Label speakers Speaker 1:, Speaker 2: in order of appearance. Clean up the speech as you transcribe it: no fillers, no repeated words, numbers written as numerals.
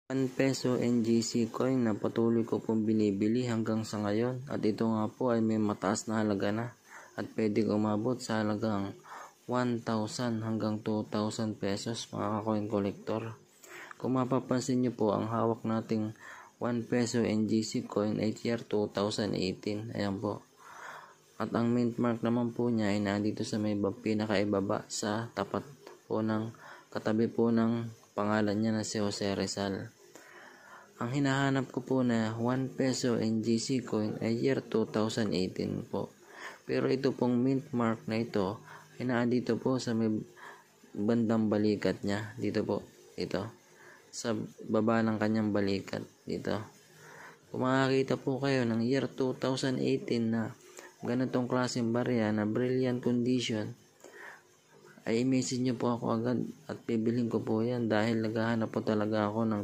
Speaker 1: 1 peso NGC coin na patuloy ko pong binibili hanggang sa ngayon, at ito nga po ay may mataas na halaga na at pwedeng umabot sa halagang 1,000 hanggang 2,000 pesos mga coin collector. Kung mapapansin nyo po, ang hawak nating 1 peso NGC coin ay year 2018. Ayan po. At ang mint mark naman po niya ay nandito sa may pinakaibaba sa tapat po ng katabi po ng pangalan niya na si Jose Rizal. Ang hinahanap ko po na 1 peso NGC coin ay year 2018 po. Pero ito pong mint mark na ito ay nandito po sa may bandang balikat niya. Dito po. Ito. Sa baba ng kanyang balikat. Dito. Kung makakita po kayo ng year 2018 na ganitong klaseng barya na brilliant condition, ay i-message nyo po ako agad at bibilhin ko po yan dahil naghahanap po talaga ako ng